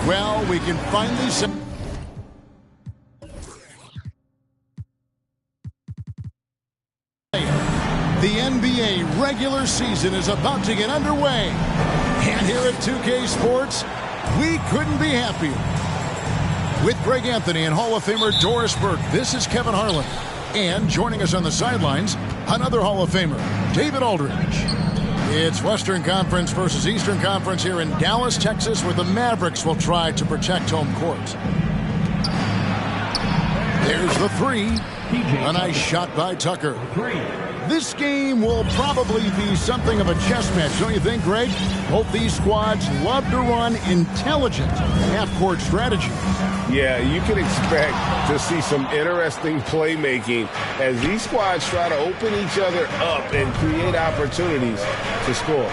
Well, we can finally say the NBA regular season is about to get underway. And here at 2K Sports, we couldn't be happier. With Greg Anthony and Hall of Famer Doris Burke, this is Kevin Harlan. And joining us on the sidelines, another Hall of Famer, David Aldridge. It's Western Conference versus Eastern Conference here in Dallas, Texas, where the Mavericks will try to protect home court. There's the three. A nice shot by Tucker. This game will probably be something of a chess match, don't you think, Greg? Both these squads love to run intelligent half-court strategies. Yeah, you can expect to see some interesting playmaking as these squads try to open each other up and create opportunities to score.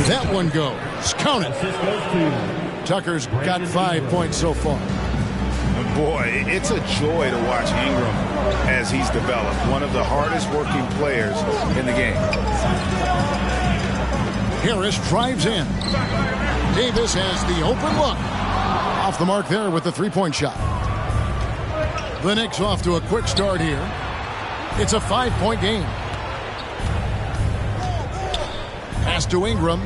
That one goes. Count it. Tucker's got 5 points so far. Boy, it's a joy to watch Ingram as he's developed. One of the hardest working players in the game. Harris drives in. Davis has the open look. Off the mark there with the three-point shot. The Knicks off to a quick start here. It's a 5-point game. Pass to Ingram.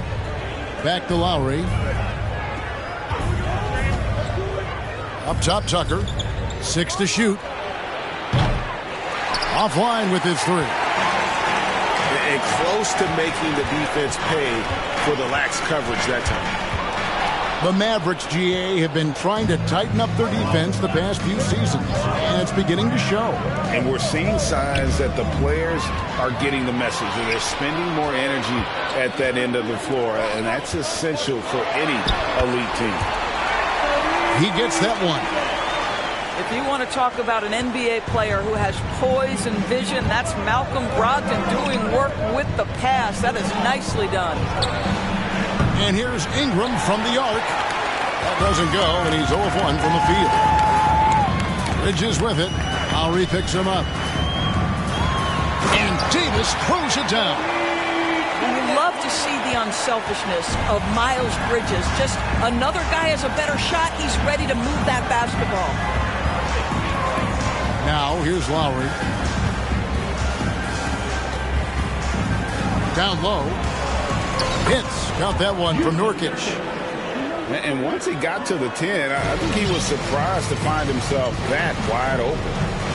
Back to Lowry. Up top, Tucker. 6 to shoot. Offline with his three. And close to making the defense pay for the lax coverage that time. The Mavericks, GA, have been trying to tighten up their defense the past few seasons, and it's beginning to show. And we're seeing signs that the players are getting the message, and they're spending more energy at that end of the floor, and that's essential for any elite team. He gets that one. If you want to talk about an NBA player who has poise and vision, that's Malcolm Brogdon doing work with the pass. That is nicely done. And here's Ingram from the arc. That doesn't go, and he's 0 of 1 from the field. Bridges with it. Lowry picks him up. And Davis throws it down. And you love to see the unselfishness of Miles Bridges. Just another guy has a better shot. He's ready to move that basketball. Now, here's Lowry. Down low. Hits. Got that one from Nurkic. And once he got to the 10, I think he was surprised to find himself that wide open.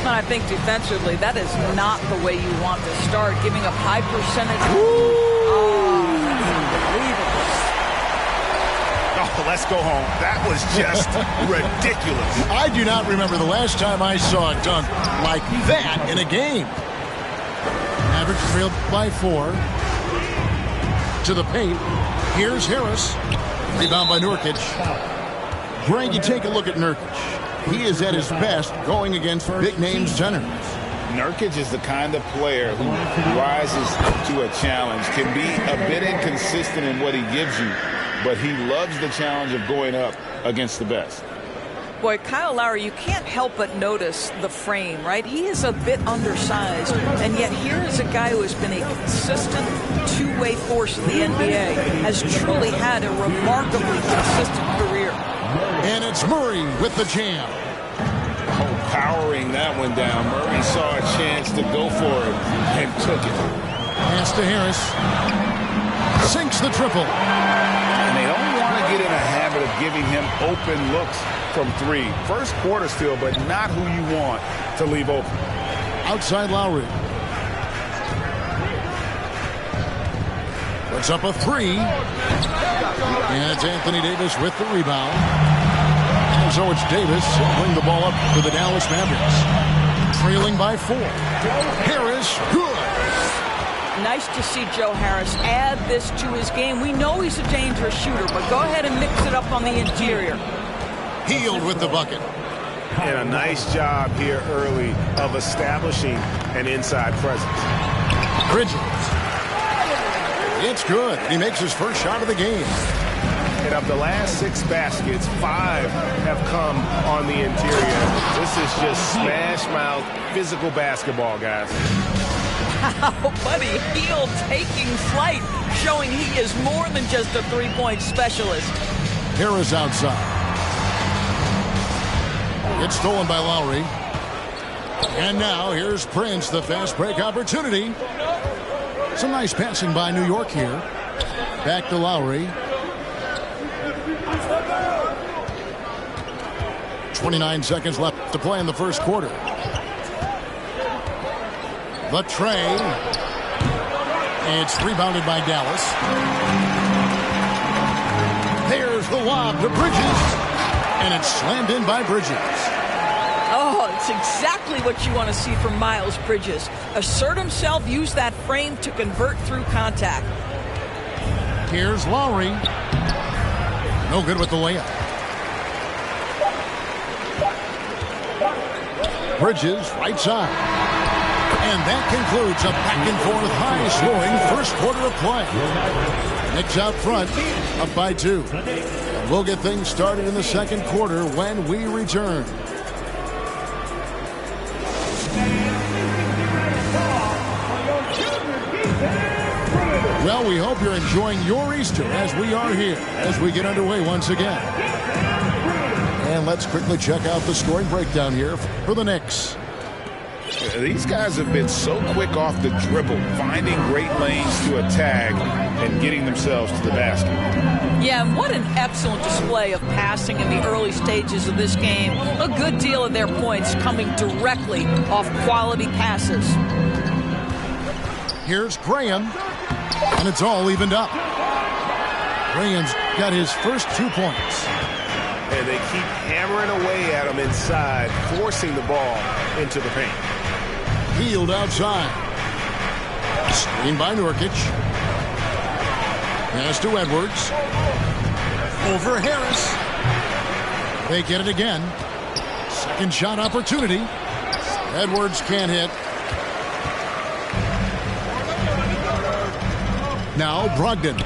And I think defensively, that is not the way you want to start, giving up high percentage. Oh, let's go home. That was just ridiculous. I do not remember the last time I saw a dunk like that in a game. Mavericks trailed by 4. To the paint. Here's Harris. Rebound by Nurkic. Greg, you take a look at Nurkic. He is at his best going against big-name centers. Nurkic is the kind of player who rises to a challenge, can be a bit inconsistent in what he gives you, but he loves the challenge of going up against the best. Boy, Kyle Lowry, you can't help but notice the frame, right? He is a bit undersized, and yet here is a guy who has been a consistent two-way force in the NBA, has truly had a remarkably consistent career. And it's Murray with the jam. Oh, powering that one down. Murray saw a chance to go for it and took it. Pass to Harris. Sinks the triple. And they don't want to get in a habit of giving him open looks from 3. First quarter still, but not who you want to leave open. Outside Lowry. Puts up a 3. And it's Anthony Davis with the rebound. And so it's Davis bring the ball up for the Dallas Mavericks. Trailing by 4. Harris, good. Nice to see Joe Harris add this to his game. We know he's a dangerous shooter, but go ahead and mix it up on the interior. Healed with the bucket. And a nice job here early of establishing an inside presence. Bridges. It's good. He makes his first shot of the game. And of the last 6 baskets, 5 have come on the interior. This is just smash mouth physical basketball, guys. Wow, Buddy Hield taking flight, showing he is more than just a three-point specialist. Harris outside. It's stolen by Lowry. And now here's Prince, the fast break opportunity. Some nice passing by New York here. Back to Lowry. 29 seconds left to play in the first quarter. The tray. It's rebounded by Dallas. There's the lob to Bridges. And it's slammed in by Bridges. Oh, it's exactly what you want to see from Miles Bridges. Assert himself, use that frame to convert through contact. Here's Lowry. No good with the layup. Bridges, right side. And that concludes a back-and-forth, high-scoring first quarter of play. Knicks out front, up by 2. And we'll get things started in the second quarter when we return. Well, we hope you're enjoying your Easter as we are here as we get underway once again. And let's quickly check out the scoring breakdown here for the Knicks. These guys have been so quick off the dribble, finding great lanes to attack and getting themselves to the basket. Yeah, and what an excellent display of passing in the early stages of this game. A good deal of their points coming directly off quality passes. Here's Graham, and it's all evened up. Graham's got his first 2 points. And they keep hammering away at him inside, forcing the ball into the paint. Healed outside. Screen by Nurkic. Pass to Edwards. Over Harris. They get it again. Second shot opportunity. Edwards can't hit. Now Brogdon.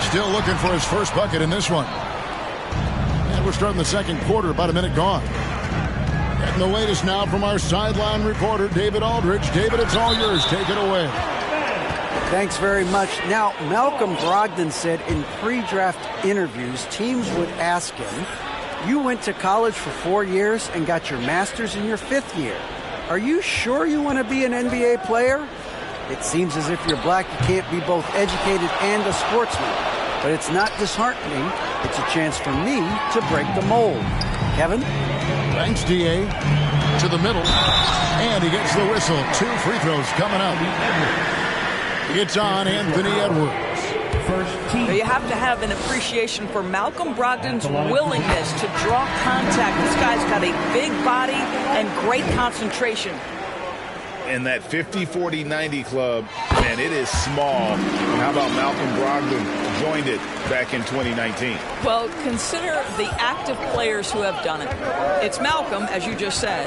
Still looking for his first bucket in this one. And we're starting the second quarter, about a minute gone. Getting the latest now from our sideline reporter, David Aldridge. David, it's all yours. Take it away. Thanks very much. Now, Malcolm Brogdon said in pre-draft interviews, teams would ask him, you went to college for 4 years and got your master's in your 5th year. Are you sure you want to be an NBA player? It seems as if you're black, you can't be both educated and a sportsman. But it's not disheartening. It's a chance for me to break the mold. Kevin? Thanks, D.A. To the middle. And he gets the whistle. 2 free throws coming up. It's on Anthony Edwards. You have to have an appreciation for Malcolm Brogdon's willingness to draw contact. This guy's got a big body and great concentration. And that 50-40-90 club, man, it is small. And how about Malcolm Brogdon joined it back in 2019? Well, consider the active players who have done it. It's Malcolm, as you just said,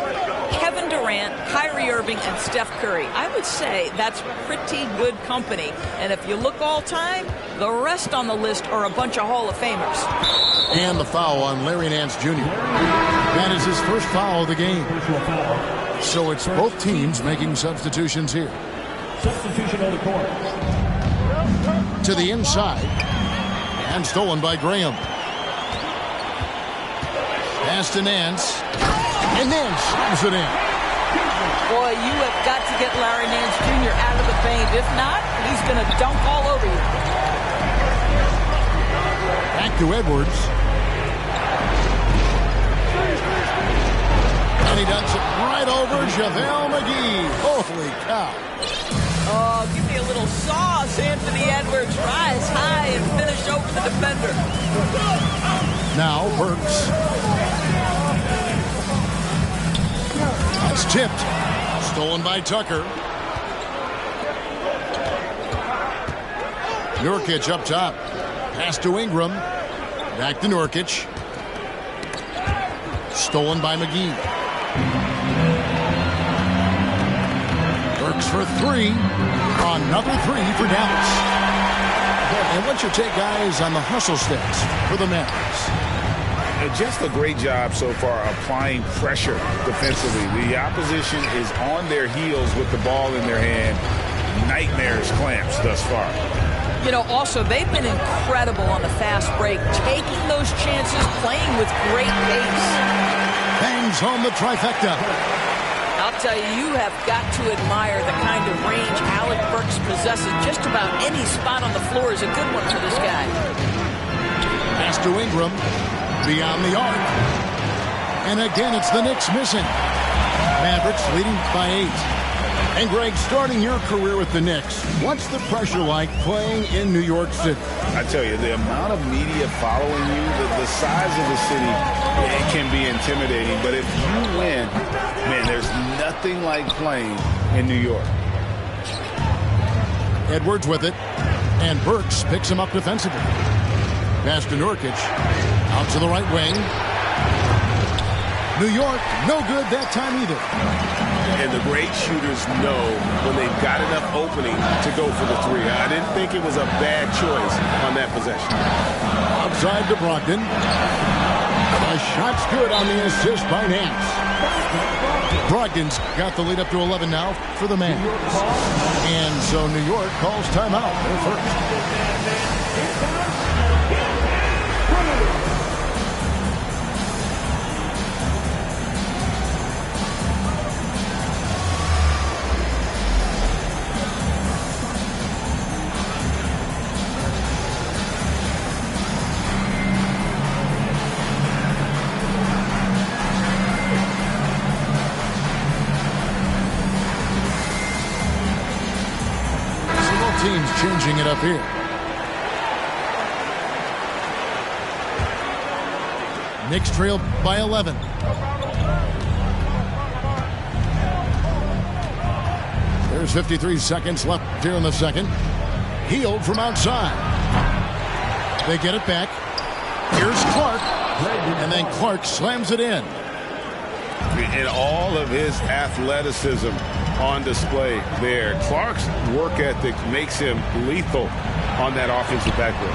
Kevin Durant, Kyrie Irving, and Steph Curry. I would say that's pretty good company. And if you look all time, the rest on the list are a bunch of Hall of Famers. And the foul on Larry Nance Jr. That is his first foul of the game. So it's both teams making substitutions here. Substitution on the court. To the inside. And stolen by Graham. Pass to Nance. And Nance slams it in. Boy, you have got to get Larry Nance Jr. out of the paint. If not, he's going to dunk all over you. Back to Edwards. And he dunks it right over JaVale McGee. Holy cow. Oh, give me a little sauce, Anthony Edwards. Rise high and finish over the defender. Now Burks. That's tipped. Stolen by Tucker. Nurkic up top. Pass to Ingram. Back to Nurkic. Stolen by McGee. Burks for 3. Another 3 for Dallas. And what's your take, guys, on the hustle stats for the Mavericks? Just a great job so far applying pressure defensively. The opposition is on their heels with the ball in their hand. Nightmares clamps thus far. You know, also, they've been incredible on the fast break, taking those chances, playing with great pace. Bangs home the trifecta. I'll tell you, you have got to admire the kind of range Alec Burks possesses. Just about any spot on the floor is a good one for this guy. Pass to Ingram, beyond the arc. And again, it's the Knicks missing. Mavericks leading by 8. And Greg, starting your career with the Knicks, what's the pressure like playing in New York City? I tell you, the amount of media following you, the size of the city, it can be intimidating. But if you win, man, there's nothing like playing in New York. Edwards with it, and Burks picks him up defensively. Pass to Nurkic, out to the right wing. New York, no good that time either. And the great shooters know when they've got enough opening to go for the three. I didn't think it was a bad choice on that possession. Outside to Brogdon. The shot's good on the assist by Nance. Brogdon's got the lead up to 11 now for the Mavs. And so New York calls timeout. They're first. Teams changing it up here. Knicks trail by 11. There's 53 seconds left here in the second. Healed from outside. They get it back. Here's Clark. And then Clark slams it in. And all of his athleticism on display there. Clark's work ethic makes him lethal on that offensive backboard.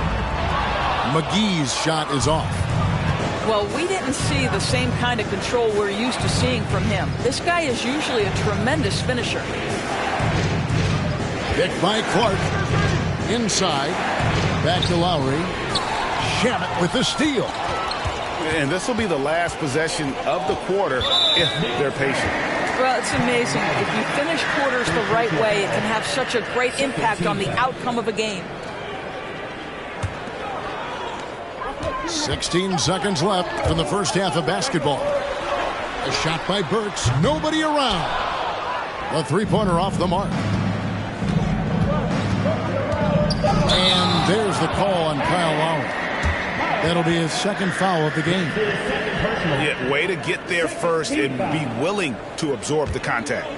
McGee's shot is off. Well, we didn't see the same kind of control we're used to seeing from him. This guy is usually a tremendous finisher. Picked by Clark. Inside. Back to Lowry. Shamet with the steal. And this will be the last possession of the quarter if they're patient. Well, it's amazing. If you finish quarters the right way, it can have such a great impact on the outcome of a game. 16 seconds left from the first half of basketball. A shot by Burks. Nobody around. A three-pointer off the mark. And there's the call on Kyle Lowry. That'll be his second foul of the game. Yeah, way to get there first and be willing to absorb the contact.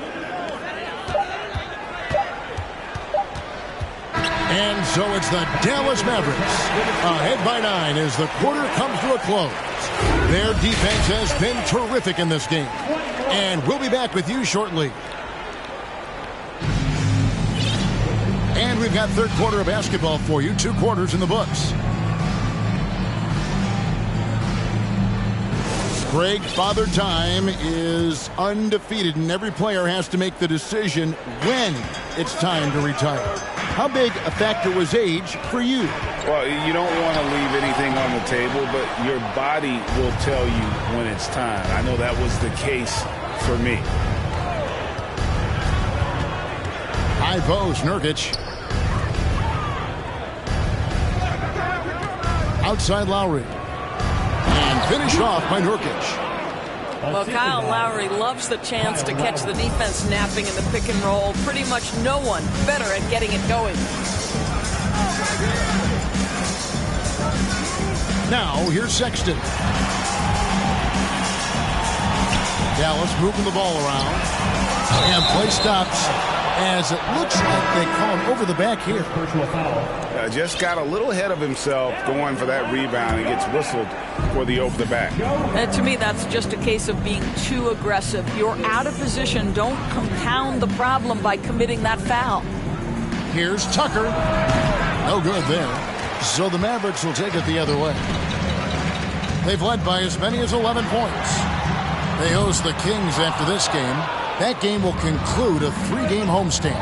And so it's the Dallas Mavericks ahead by 9 as the quarter comes to a close. Their defense has been terrific in this game. And we'll be back with you shortly. And we've got third quarter of basketball for you. 2 quarters in the books. Greg, Father Time is undefeated, and every player has to make the decision when it's time to retire. How big a factor was age for you? Well, you don't want to leave anything on the table, but your body will tell you when it's time. I know that was the case for me. High post, Nurkic. Outside Lowry. And finished off by Nurkic. Well, Kyle Lowry loves the chance to catch the defense napping in the pick and roll. Pretty much no one better at getting it going. Now, here's Sexton. Dallas moving the ball around. And play stops as it looks like they call him over the back here. Personal foul. Just got a little ahead of himself going for that rebound and gets whistled for the over the back. And to me, that's just a case of being too aggressive. You're out of position. Don't compound the problem by committing that foul. Here's Tucker. No good there. So the Mavericks will take it the other way. They've led by as many as 11 points. They host the Kings after this game. That game will conclude a 3-game homestand.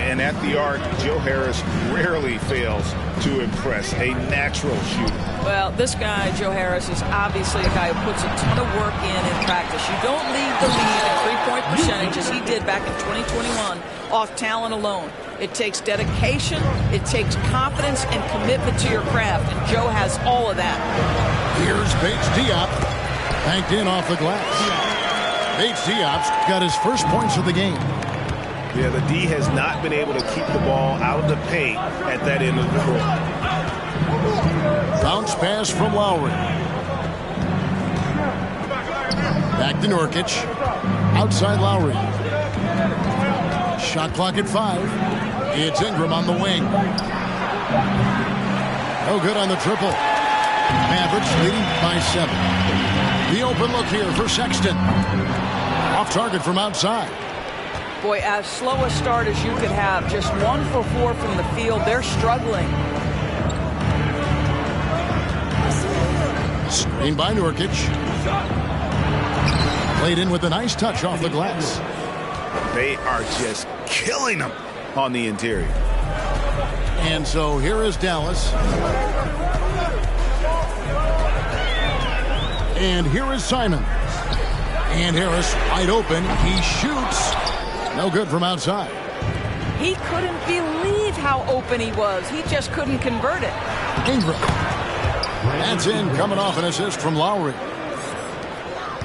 And at the arc, Joe Harris rarely fails to impress. A natural shooter. Well, this guy, Joe Harris, is obviously a guy who puts a ton of work in practice. You don't lead the league in three-point percentage, as he did back in 2021, off talent alone. It takes dedication, it takes confidence and commitment to your craft, and Joe has all of that. Here's Bates Diop, banked in off the glass. Bates Diop's got his first points of the game. Yeah, the D has not been able to keep the ball out of the paint at that end of the court. Bounce pass from Lowry. Back to Nurkic. Outside Lowry. Shot clock at 5. It's Ingram on the wing. No good on the triple. Mavericks leading by 7. The open look here for Sexton. Off target from outside. Boy, as slow a start as you could have. Just 1 for 4 from the field. They're struggling. Screen by Nurkic. Played in with a nice touch off the glass. They are just killing them on the interior. And so here is Dallas. And here is Simon. And Harris wide open. He shoots. No good from outside. He couldn't believe how open he was. He just couldn't convert it. Ingram. That's in, coming off an assist from Lowry.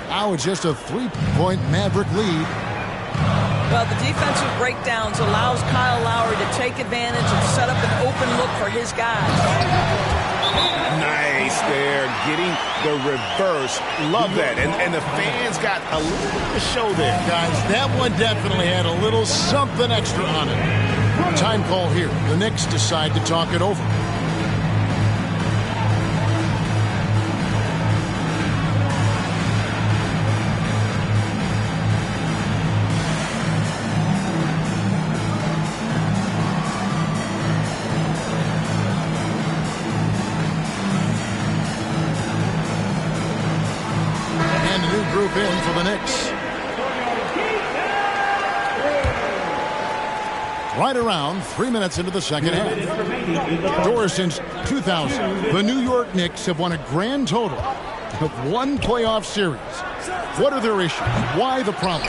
Now it's just a 3-point Maverick lead. Well, the defensive breakdowns allows Kyle Lowry to take advantage and set up an open look for his guys. Nice there, getting the reverse. Love that. And the fans got a little bit of a show there. Guys, that one definitely had a little something extra on it. Time call here. The Knicks decide to talk it over. Group in for the Knicks. Right around 3 minutes into the second half. Doors since 2000, the New York Knicks have won a grand total of 1 playoff series. What are their issues? Why the problem?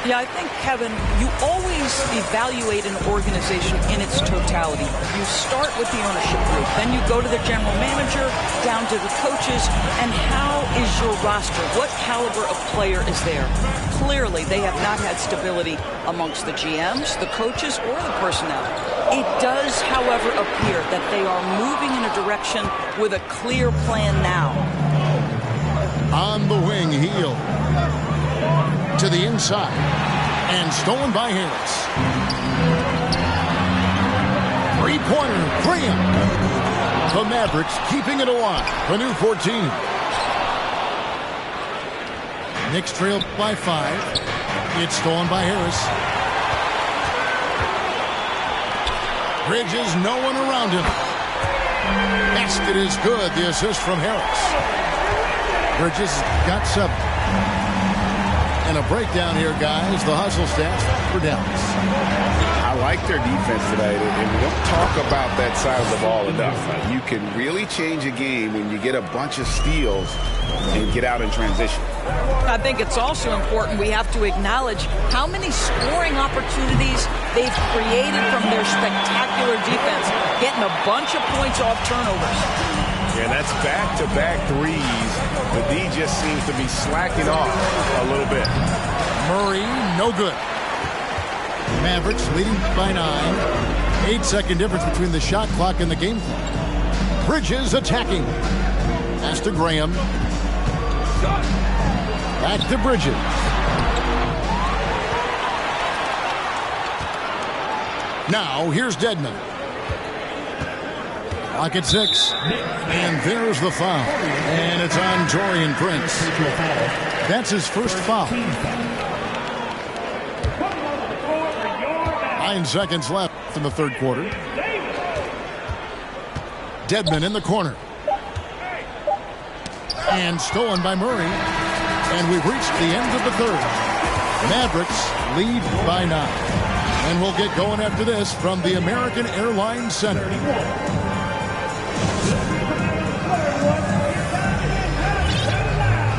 Yeah, I think, Kevin, you always evaluate an organization in its totality. You start with the ownership group, then you go to the general manager, down to the coaches, and how is your roster? What caliber of player is there? Clearly, they have not had stability amongst the GMs, the coaches, or the personnel. It does, however, appear that they are moving in a direction with a clear plan now. On the wing, heel. To the inside, and stolen by Harris. 3-pointer, Graham. The Mavericks keeping it alive. The new 14. Knicks trailed by 5. It's stolen by Harris. Bridges, no one around him. Basket is good. The assist from Harris. Bridges got 7. And a breakdown here, guys. The hustle stats for Dallas. I like their defense tonight, and we don't talk about that side of the ball enough. You can really change a game when you get a bunch of steals and get out in transition. I think it's also important we have to acknowledge how many scoring opportunities they've created from their spectacular defense, getting a bunch of points off turnovers. Yeah, that's back-to-back threes. The D just seems to be slacking off a little bit. Murray, no good. Mavericks leading by 9. 8-second difference between the shot clock and the game clock. Bridges attacking. Pass to Graham. Back to Bridges. Now, here's Dedmon. Clock at 6. And there's the foul. And it's on Taurean Prince. That's his first foul. 9 seconds left in the third quarter. Dedmon in the corner. And stolen by Murray. And we've reached the end of the third. Mavericks lead by 9. And we'll get going after this from the American Airlines Center.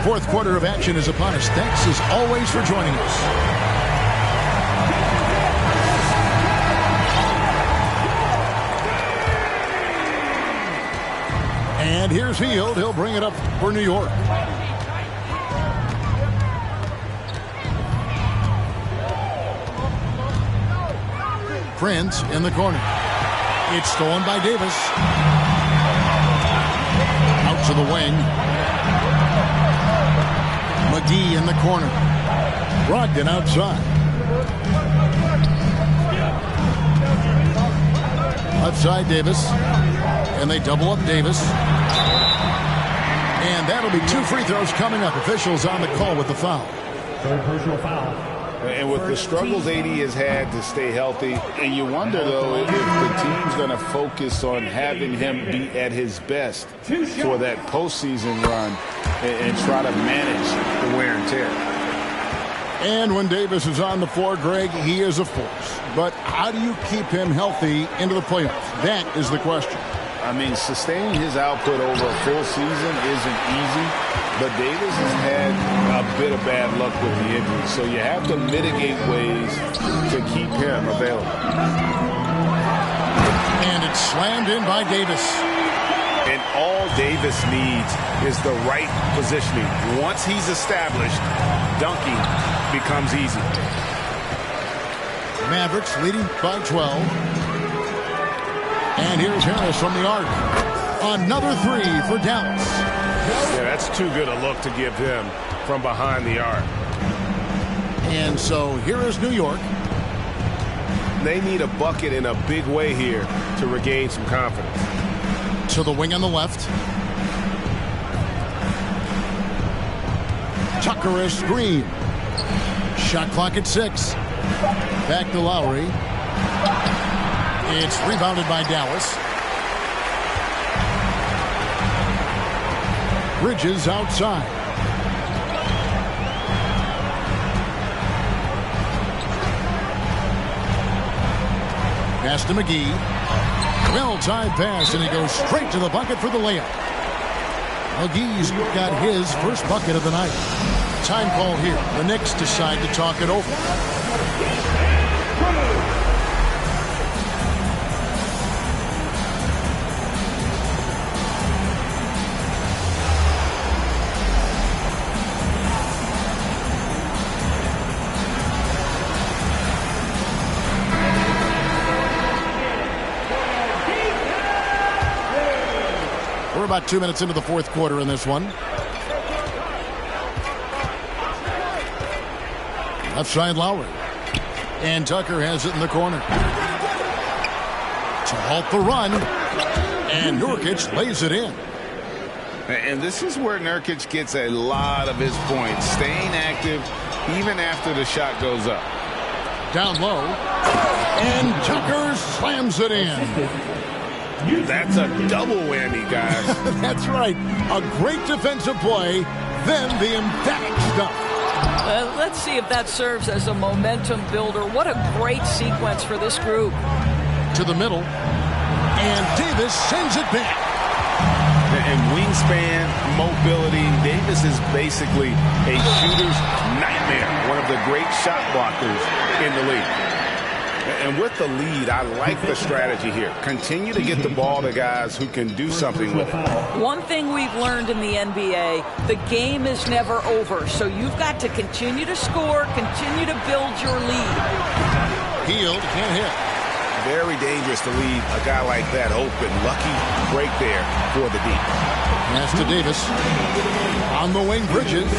Fourth quarter of action is upon us. Thanks as always for joining us. And here's Hield. He'll bring it up for New York. Prince in the corner. It's stolen by Davis. Out to the wing. McGee in the corner. Brogdon outside. Outside Davis. And they double up Davis. And that'll be 2 free throws coming up. Officials on the call with the foul. Third personal foul. And with the struggles AD has had to stay healthy, and you wonder, though, if the team's going to focus on having him be at his best for that postseason run and try to manage the wear and tear. And when Davis is on the floor, Greg, he is a force. But how do you keep him healthy into the playoffs? That is the question. I mean, sustaining his output over a full season isn't easy, but Davis has had a bit of bad luck with the injury, so you have to mitigate ways to keep him available. And it's slammed in by Davis. And all Davis needs is the right positioning. Once he's established, dunking becomes easy. Mavericks leading by 12. And here's Harris from the arc. Another 3 for Dallas. Yeah, that's too good a look to give him from behind the arc. And so here is New York. They need a bucket in a big way here to regain some confidence. To the wing on the left. Tucker a screen. Shot clock at 6. Back to Lowry. It's rebounded by Dallas. Bridges outside. Pass to McGee. Well-timed pass, and he goes straight to the bucket for the layup. McGee's got his first bucket of the night. Time call here. The Knicks decide to talk it over. We're about 2 minutes into the fourth quarter in this one. Left side Lowry. And Tucker has it in the corner. To halt the run. And Nurkic lays it in. And this is where Nurkic gets a lot of his points, staying active even after the shot goes up. Down low. And Tucker slams it in. That's a double whammy, guys. That's right. A great defensive play, then the emphatic dunk. Let's see if that serves as a momentum builder. What a great sequence for this group. To the middle. And Davis sends it back. And wingspan, mobility, Davis is basically a shooter's nightmare. One of the great shot blockers in the league. And with the lead, I like the strategy here. Continue to get the ball to guys who can do something with it. One thing we've learned in the NBA, the game is never over. So you've got to continue to score, continue to build your lead. Hield can't hit. Very dangerous to leave a guy like that open. Lucky break there for the deep. Pass to Davis. On the wing, Bridges.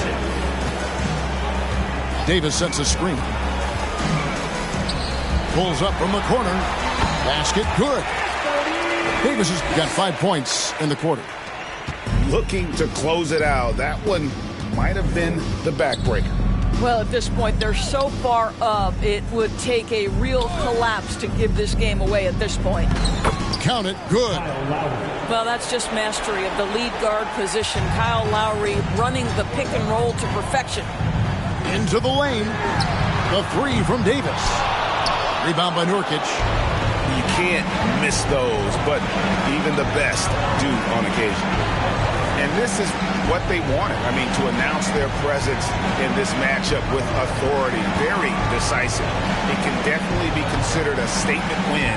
Davis sets a screen. Pulls up from the corner. Basket good. Davis has got 5 points in the quarter. Looking to close it out. That one might have been the backbreaker. Well, at this point, they're so far up, it would take a real collapse to give this game away at this point. Count it. Good. Well, that's just mastery of the lead guard position. Kyle Lowry running the pick and roll to perfection. Into the lane. The 3 from Davis. Rebound by Nurkic. You can't miss those, but even the best do on occasion. And this is what they wanted. I mean, to announce their presence in this matchup with authority, very decisive. It can definitely be considered a statement win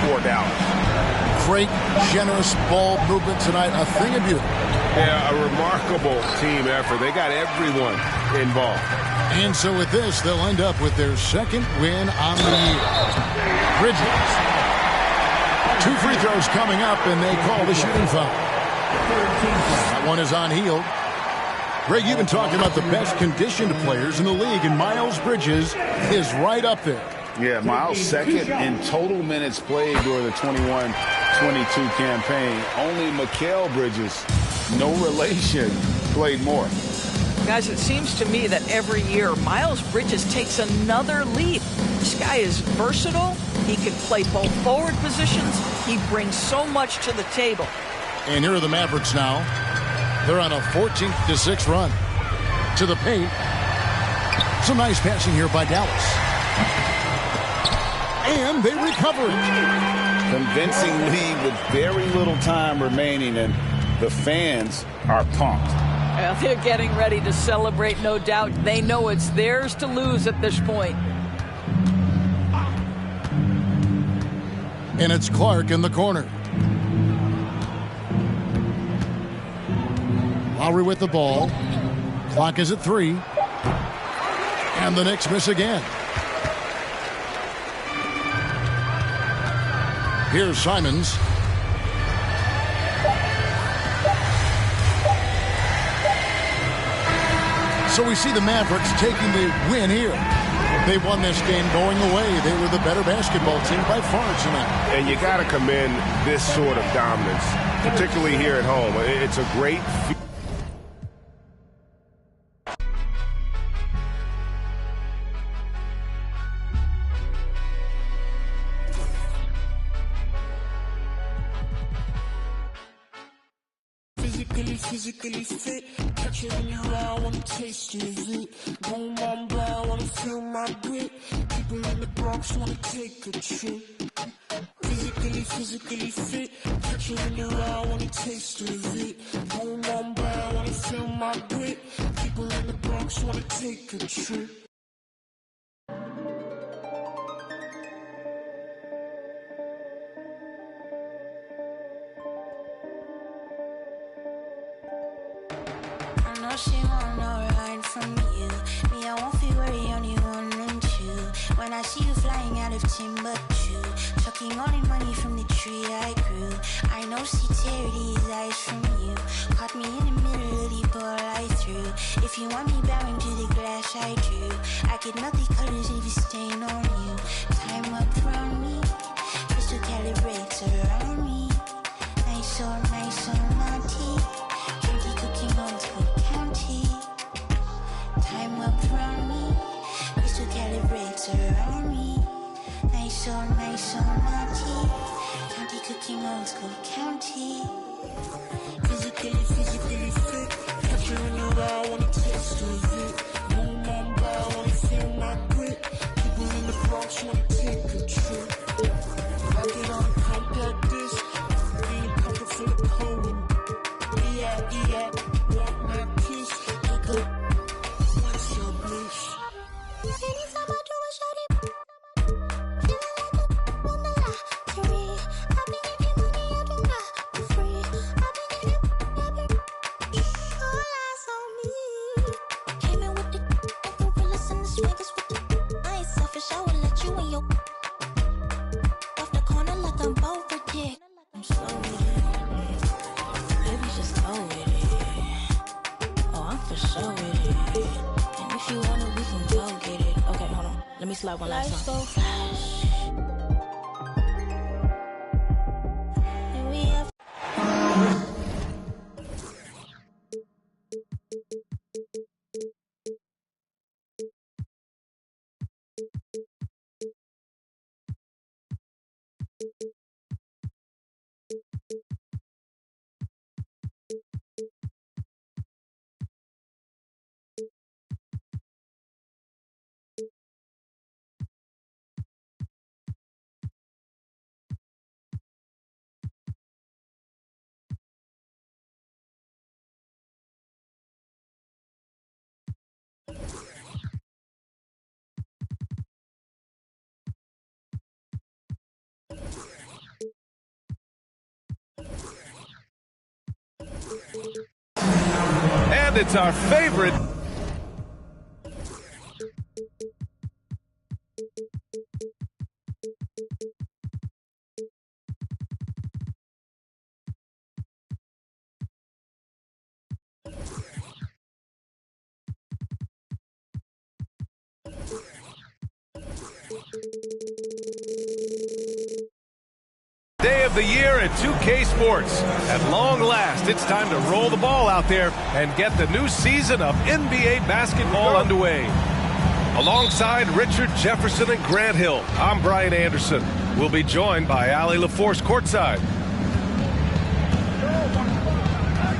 for Dallas. Great, generous ball movement tonight. A thing of beauty. Yeah, a remarkable team effort. They got everyone involved. And so with this, they'll end up with their second win on the year. Bridges. 2 free throws coming up, and they call the shooting foul. That one is on Hield. Greg, you've been talking about the best conditioned players in the league, and Miles Bridges is right up there. Yeah, Miles second in total minutes played during the 21-22 campaign. Only Mikal Bridges, no relation, played more. Guys, it seems to me that every year Miles Bridges takes another leap. This guy is versatile. He can play both forward positions. He brings so much to the table. And here are the Mavericks now. They're on a 14-6 run. To the paint. Some nice passing here by Dallas. And they recover it. Convincing lead with very little time remaining, and the fans are pumped. Well, they're getting ready to celebrate, no doubt. They know it's theirs to lose at this point. And it's Clark in the corner. Lowry with the ball. Clock is at 3. And the Knicks miss again. Here's Simons. So we see the Mavericks taking the win here. They won this game going away. They were the better basketball team by far tonight. And you got to commend this sort of dominance, particularly here at home. It's a great physically fit. Catch it in your eye, I wanna taste of it. Boom, I'm blind, wanna feel my grit. People in the Bronx wanna take a trip. Physically fit. Catch it in your eye, I wanna taste of it. Boom, I'm blind, wanna feel my grit. People in the Bronx wanna take a trip. She want no ride from you. Me, I won't feel worry, only one and two. When I see you flying out of Timbuktu, chucking all the money from the tree I grew. I know sincerity is eyes from you. Caught me in the middle of the ball I threw. If you want me bowing to the glass I drew, I could melt the colors if you stain on you. Time up around me, crystal calibrates around me. Nice so naughty. Candy cooking on school. Time up around me, crystal calibrates around me. Nice so naughty. County cooking old school county. Physically fit. Catch you in your eye, I wanna taste of it. Boom, I'm blind, wanna feel my grit. People in the Bronx wanna take a trip. I get on a compact disc, in a pocket full of cold. Yeah, want my kiss. Look up. Anytime I do a shawty, feeling like a wonderla. To me, I've been giving money, I do not for free. I've been giving all eyes on me. Came in with the gorillas and the swaggers with the I ain't selfish, I will let you in your off the corner like I'm both a dick. I'm slow with it. Baby, just go with it. Oh, I'm for sure with it. And if you want it, we can go get it. Okay, hold on. Let me slide one last time. Lights go flash. And it's our favorite. Day of the year at 2K Sports. At long last, it's time to roll the ball out there and get the new season of NBA basketball underway. Alongside Richard Jefferson and Grant Hill, I'm Brian Anderson. We'll be joined by Allie LaForce courtside.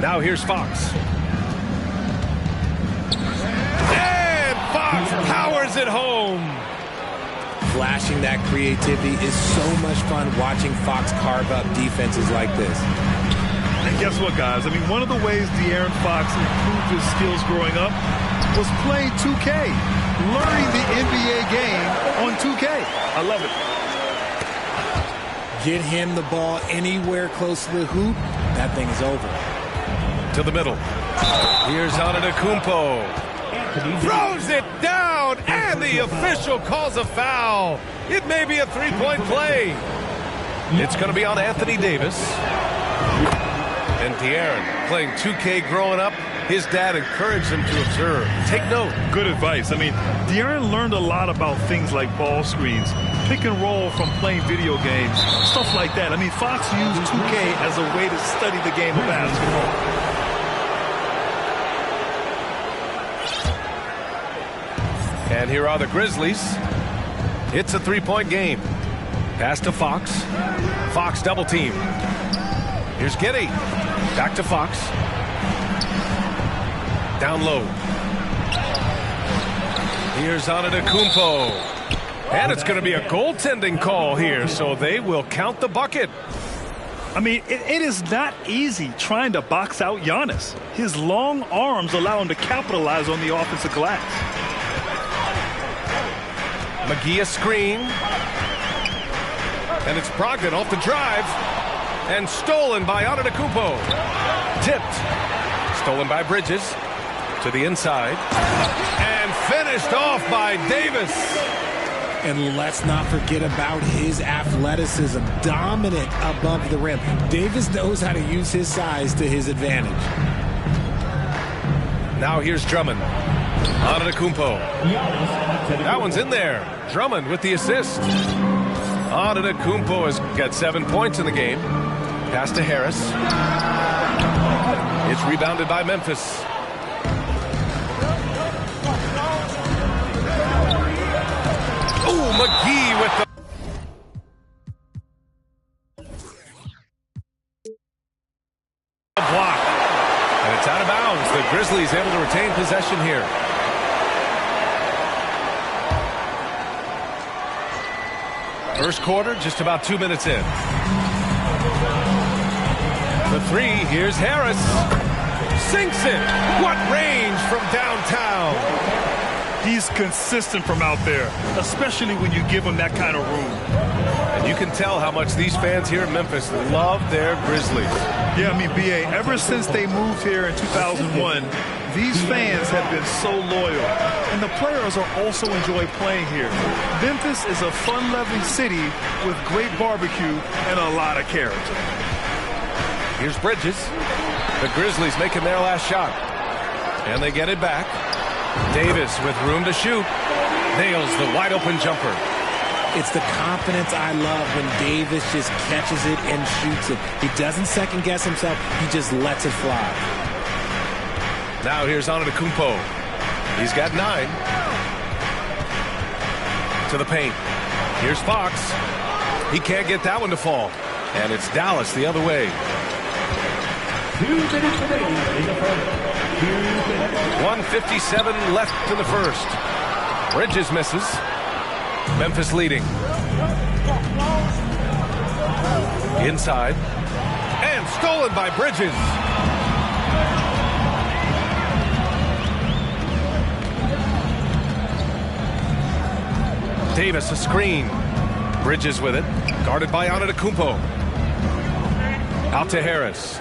Now here's Fox. And Fox powers it home. Flashing that creativity is so much fun watching Fox carve up defenses like this. And guess what, guys? I mean, one of the ways De'Aaron Fox improved his skills growing up was playing 2K, learning the NBA game on 2K. I love it. Get him the ball anywhere close to the hoop, that thing is over. To the middle. Here's Antetokounmpo. Throws it down, and the official calls a foul. It may be a three-point play. It's going to be on Anthony Davis. And De'Aaron, playing 2K growing up, his dad encouraged him to observe. Take note. Good advice. I mean, De'Aaron learned a lot about things like ball screens, pick and roll from playing video games, stuff like that. I mean, Fox used 2K as a way to study the game of basketball. And here are the Grizzlies. It's a three-point game. Pass to Fox. Fox double team. Here's Giddey. Back to Fox. Down low. Here's Antetokounmpo. And it's going to be a goaltending call here, so they will count the bucket. I mean, it is not easy trying to box out Giannis. His long arms allow him to capitalize on the offensive glass. McGee a screen. And it's Brogdon off the drive. And stolen by Antetokounmpo. Tipped. Stolen by Bridges. To the inside. And finished off by Davis. And let's not forget about his athleticism. Dominant above the rim. Davis knows how to use his size to his advantage. Now here's Drummond. Antetokounmpo. That one's in there. Drummond with the assist. Antetokounmpo has got 7 points in the game. Pass to Harris. It's rebounded by Memphis. Oh, McGee with the block. And it's out of bounds. The Grizzlies able to retain possession here. First quarter, just about 2 minutes in. The three, here's Harris. Sinks it. What range from downtown. He's consistent from out there, especially when you give him that kind of room. And you can tell how much these fans here in Memphis love their Grizzlies. Yeah, I mean, B.A., ever since they moved here in 2001, these fans have been so loyal. And the players are also enjoy playing here. Memphis is a fun-loving city with great barbecue and a lot of character. Here's Bridges. The Grizzlies making their last shot. And they get it back. Davis with room to shoot. Nails the wide-open jumper. It's the confidence I love when Davis just catches it and shoots it. He doesn't second-guess himself. He just lets it fly. Now here's Antetokounmpo. He's got 9. To the paint. Here's Fox. He can't get that one to fall. And it's Dallas the other way. 1:57 left in the first. Bridges misses. Memphis leading. Inside. And stolen by Bridges. Davis a screen. Bridges with it. Guarded by Antetokounmpo. Out to Harris.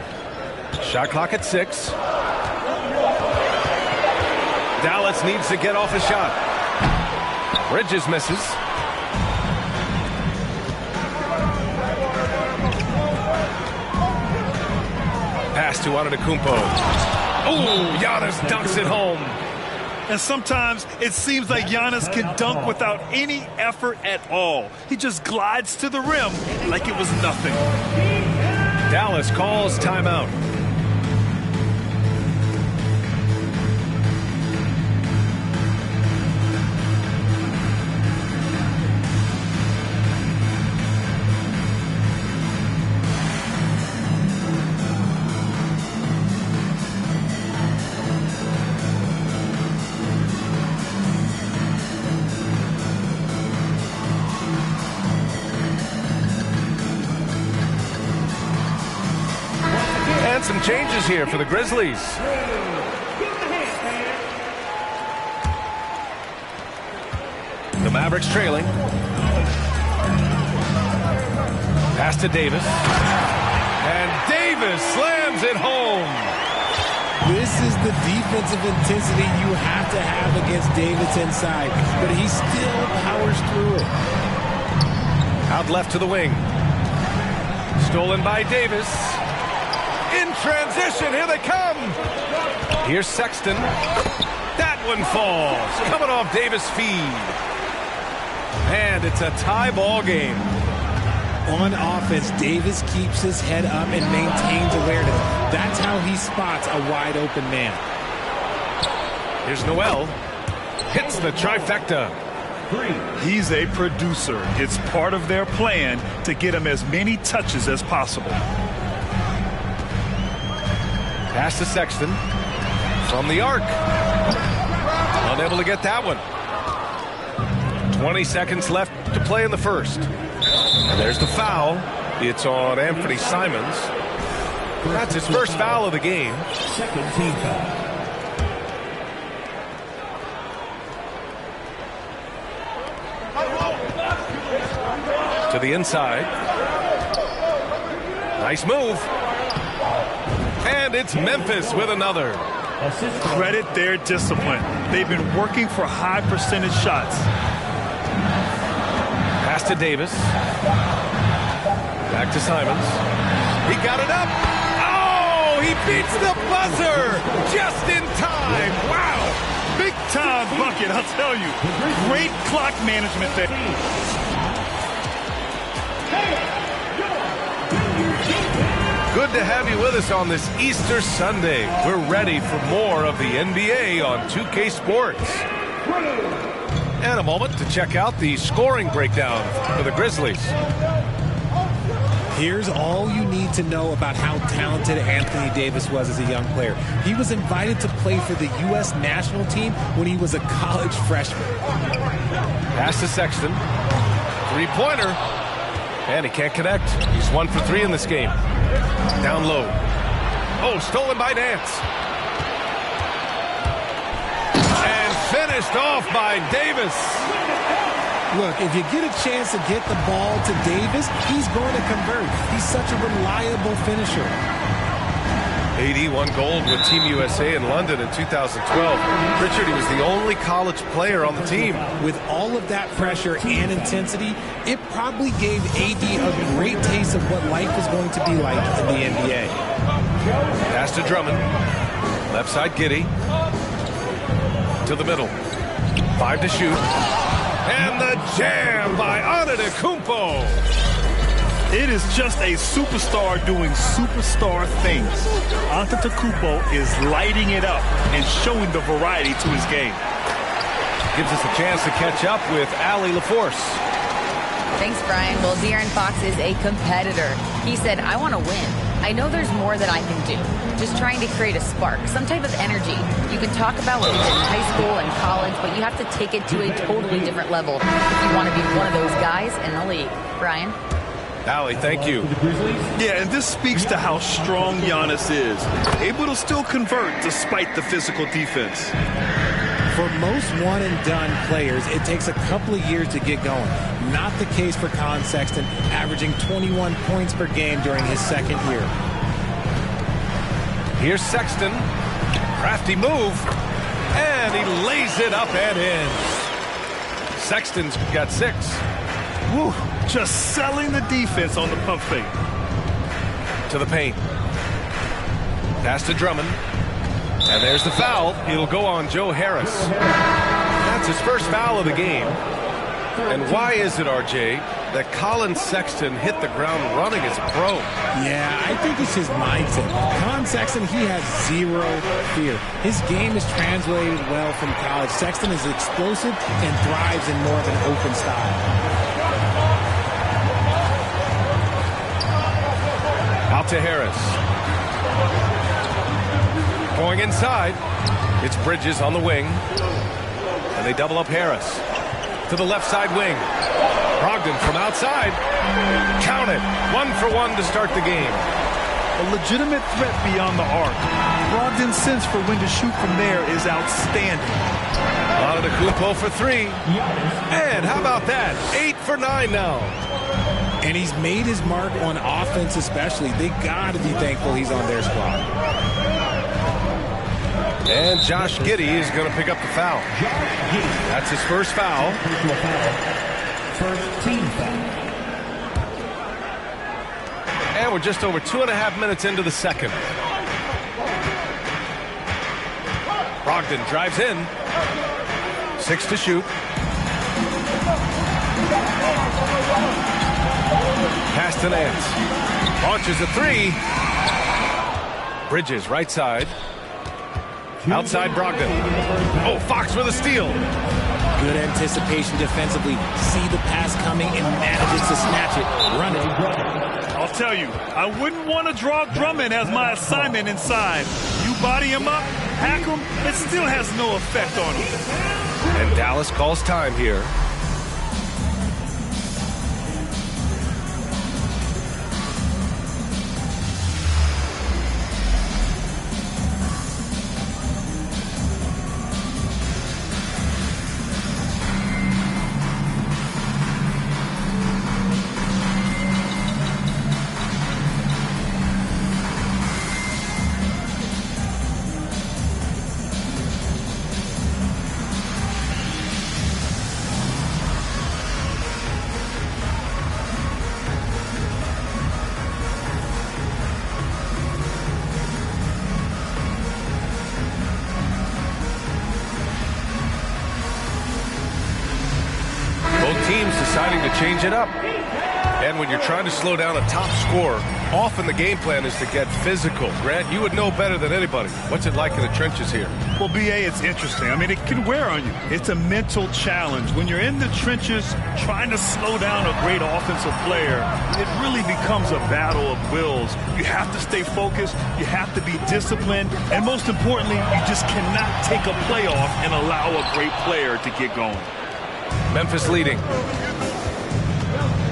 Shot clock at 6. Dallas needs to get off a shot. Bridges misses. Pass to Antetokounmpo. Oh, Giannis dunks it home. And sometimes it seems like Giannis can dunk without any effort at all. He just glides to the rim like it was nothing. Dallas calls timeout. Some changes here for the Grizzlies. The Mavericks trailing. Pass to Davis. And Davis slams it home. This is the defensive intensity you have to have against Davis inside, but he still powers through it. Out left to the wing. Stolen by Davis. In transition, here they come. Here's Sexton. That one falls. Coming off Davis' feed. And it's a tie ball game. On offense, Davis keeps his head up and maintains awareness. That's how he spots a wide open man. Here's Noel. Hits the trifecta. He's a producer. It's part of their plan to get him as many touches as possible. Pass to Sexton from the arc. Unable to get that one. 20 seconds left to play in the first. And there's the foul. It's on Anthony Simons. That's his first foul of the game. Second team foul. To the inside. Nice move. And it's Memphis with another. Credit their discipline. They've been working for high percentage shots. Pass to Davis. Back to Simons. He got it up. Oh, he beats the buzzer just in time. Wow. Big time bucket, I'll tell you. Great clock management there. Good to have you with us on this Easter Sunday. We're ready for more of the NBA on 2K Sports. And a moment to check out the scoring breakdown for the Grizzlies. Here's all you need to know about how talented Anthony Davis was as a young player. He was invited to play for the U.S. national team when he was a college freshman. Pass to Sexton. Three-pointer. And he can't connect. He's 1 for 3 in this game. Down low. Oh, stolen by Nance. And finished off by Davis. Look, if you get a chance to get the ball to Davis, he's going to convert. He's such a reliable finisher. AD won gold with Team USA in London in 2012. Richard, he was the only college player on the team. With all of that pressure and intensity, it probably gave AD a great taste of what life was going to be like in the NBA. Pass to Drummond. Left side, Giddey. To the middle. 5 to shoot. And the jam by Antetokounmpo. It is just a superstar doing superstar things. Antetokounmpo is lighting it up and showing the variety to his game. Gives us a chance to catch up with Allie LaForce. Thanks, Brian. Well, De'Aaron Fox is a competitor. He said, I want to win. I know there's more that I can do. Just trying to create a spark, some type of energy. You can talk about what you did in high school and college, but you have to take it to a totally different level if you want to be one of those guys in the league. Brian? Allie, thank you. Yeah, and this speaks to how strong Giannis is. Able to still convert despite the physical defense. For most one-and-done players, it takes a couple of years to get going. Not the case for Colin Sexton, averaging 21 points per game during his second year. Here's Sexton. Crafty move. And he lays it up and in. Sexton's got 6. Woo, just selling the defense on the pump fake. To the paint. Pass to Drummond. And there's the foul. It'll go on Joe Harris. That's his first foul of the game. And why is it, RJ, that Colin Sexton hit the ground running as a pro? Yeah, I think it's his mindset. Colin Sexton, he has zero fear. His game is translated well from college. Sexton is explosive and thrives in more of an open style. Out to Harris. Going inside. It's Bridges on the wing. And they double up Harris. To the left side wing. Brogdon from outside. Count it. 1 for 1 to start the game. A legitimate threat beyond the arc. Brogdon's sense for when to shoot from there is outstanding. Antetokounmpo for 3. And how about that? 8 for 9 now. And he's made his mark on offense especially. They got to be thankful he's on their squad. And Josh Giddey is going to pick up the foul. That's his first foul. First team foul. And we're just over 2.5 minutes into the second. Brogdon drives in. 6 to shoot. Pass to Nance. Launches a 3. Bridges right side. Outside Brogdon. Oh, Fox with a steal. Good anticipation defensively. See the pass coming and manages to snatch it. Run it. I'll tell you, I wouldn't want to draw Drummond as my assignment inside. You body him up, hack him, it still has no effect on him. And Dallas calls time here. Deciding to change it up. And when you're trying to slow down a top scorer, often the game plan is to get physical. Grant, you would know better than anybody. What's it like in the trenches here? Well, BA, it's interesting. I mean, it can wear on you. It's a mental challenge. When you're in the trenches trying to slow down a great offensive player, it really becomes a battle of wills. You have to stay focused. You have to be disciplined. And most importantly, you just cannot take a play off and allow a great player to get going. Memphis leading.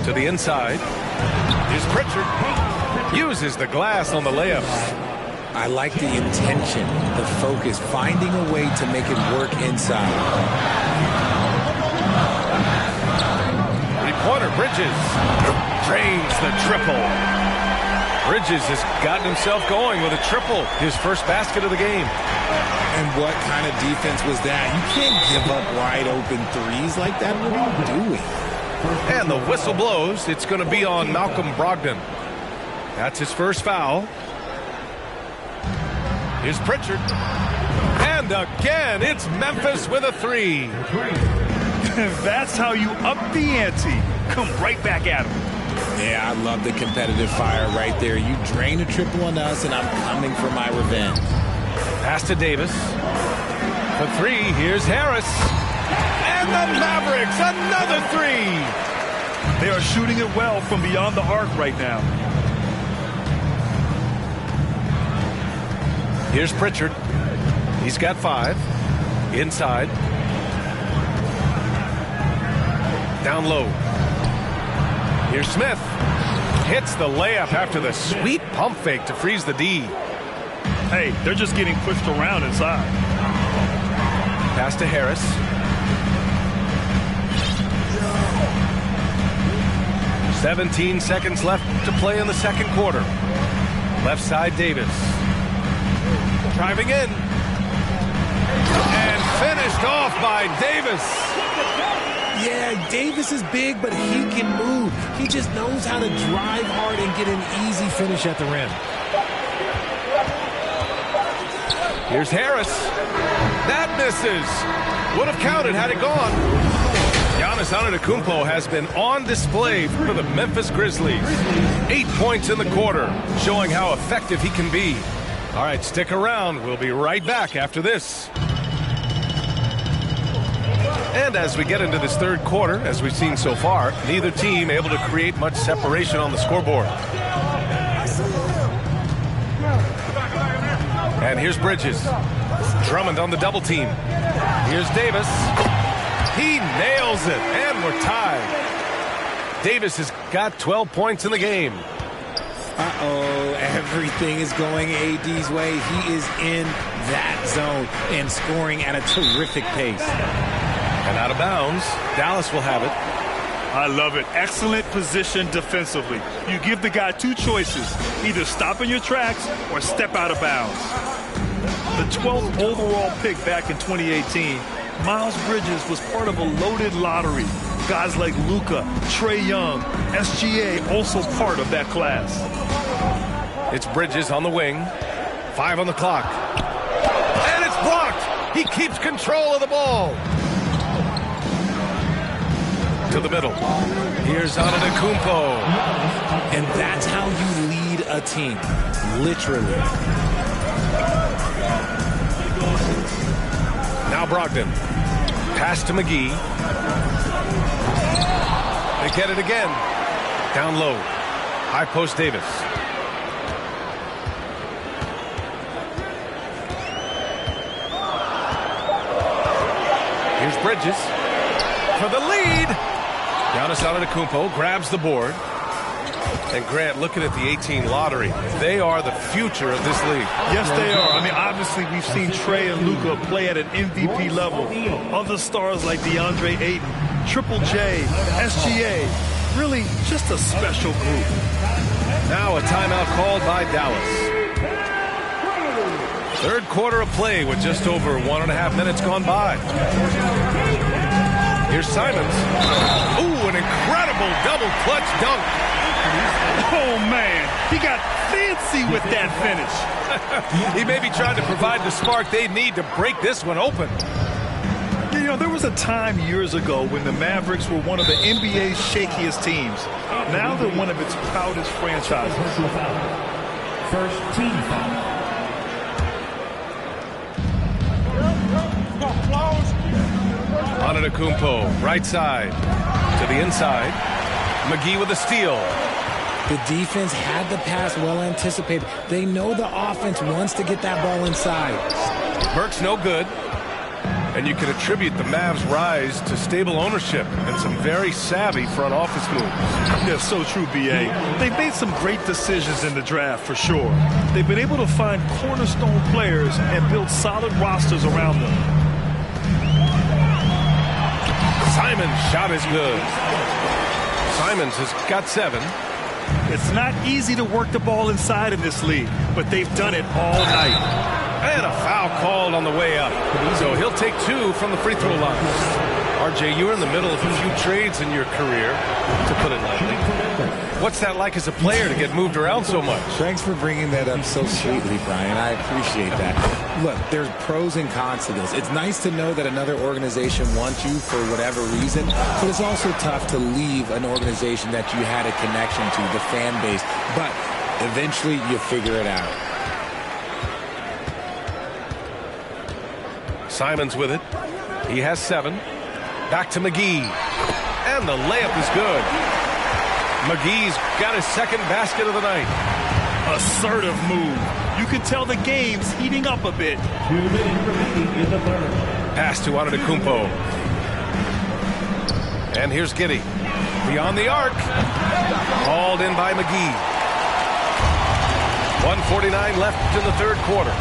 To the inside. Here's Pritchard. Uses the glass on the layups. I like the intention, the focus, finding a way to make it work inside. Three-pointer, Bridges. Drains the triple. Bridges has gotten himself going with a triple. His first basket of the game. And what kind of defense was that? You can't give up wide open threes like that. What are you doing? And the whistle blows. It's going to be on Malcolm Brogdon. That's his first foul. Here's Pritchard. And again, it's Memphis with a 3. That's how you up the ante. Come right back at him. Yeah, I love the competitive fire right there. You drain a triple on us, and I'm coming for my revenge. Pass to Davis. For 3, here's Harris. And the Mavericks, another 3. They are shooting it well from beyond the arc right now. Here's Pritchard. He's got 5. Inside. Down low. Here's Smith. Hits the layup after the sweet pump fake to freeze the D. Hey, they're just getting pushed around inside. Pass to Harris. "17 seconds left to play in the second quarter. Left side, Davis. Driving in. And off by Davis. Yeah, Davis is big, but he can move. He just knows how to drive hard and get an easy finish at the rim. Here's Harris. That misses. Would have counted had it gone. Giannis Antetokounmpo has been on display for the Memphis Grizzlies. 8 points in the quarter, showing how effective he can be. All right, stick around. We'll be right back after this. And as we get into this third quarter, as we've seen so far, neither team able to create much separation on the scoreboard. And here's Bridges. Drummond on the double team. Here's Davis. He nails it, and we're tied. Davis has got 12 points in the game. Uh-oh, everything is going AD's way. He is in that zone and scoring at a terrific pace. And out of bounds, Dallas will have it. I love it. Excellent position defensively. You give the guy two choices, either stop in your tracks or step out of bounds. The 12th overall pick back in 2018, Miles Bridges was part of a loaded lottery. Guys like Luka, Trae Young, SGA also part of that class. It's Bridges on the wing. 5 on the clock. And it's blocked. He keeps control of the ball. To the middle. Here's Antetokounmpo. And that's how you lead a team. Literally. Now Brogdon. Pass to McGee. They get it again. Down low. High post Davis. Here's Bridges. For the lead. Giannis Antetokounmpo grabs the board. And Grant, looking at the 18 lottery, they are the future of this league. Yes, they are. I mean, obviously, we've seen Trae and Luka play at an MVP level. Other stars like DeAndre Ayton, Triple J, SGA, really just a special group. Now a timeout called by Dallas. Third quarter of play with just over 1.5 minutes gone by. Here's Simons. Ooh, an incredible double clutch dunk. Oh, man, he got fancy with that finish. He may be trying to provide the spark they need to break this one open. You know, there was a time years ago when the Mavericks were one of the NBA's shakiest teams. Now they're one of its proudest franchises. First team foul. Antetokounmpo, right side to the inside. McGee with a steal. The defense had the pass well anticipated. They know the offense wants to get that ball inside. Burke's no good. And you can attribute the Mavs' rise to stable ownership and some very savvy front office moves. Yeah, so true, B.A. They've made some great decisions in the draft, for sure. They've been able to find cornerstone players and build solid rosters around them. Simons' shot is good. Simons has got 7. It's not easy to work the ball inside in this league, but they've done it all night. And a foul called on the way up. So he'll take 2 from the free throw line. RJ, you were in the middle of a few trades in your career, to put it lightly. What's that like as a player to get moved around so much? Thanks for bringing that up so sweetly, Brian. I appreciate that. Look, there's pros and cons to this. It's nice to know that another organization wants you for whatever reason, but it's also tough to leave an organization that you had a connection to, the fan base. But eventually you figure it out. Simons with it. He has 7. Back to McGee. And the layup is good. McGee's got his second basket of the night. Assertive move. You can tell the game's heating up a bit. 2 minutes remaining in the third. Pass to Antetokounmpo. And here's Giddey. Beyond the arc. Hauled in by McGee. 1:49 left in the third quarter.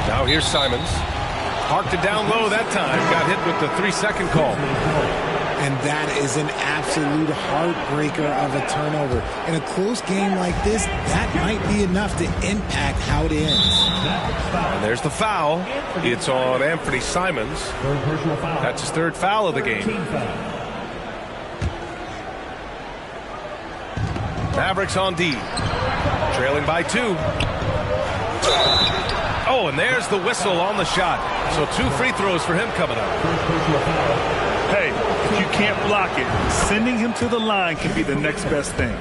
Now here's Simons. Parked it down low that time. Got hit with the 3-second call. And that is an absolute heartbreaker of a turnover. In a close game like this, that might be enough to impact how it ends. And there's the foul. It's on Anthony Simons. That's his third foul of the game. Mavericks on D. Trailing by 2. Oh, and there's the whistle on the shot. So 2 free throws for him coming up. Hey, if you can't block it, sending him to the line can be the next best thing.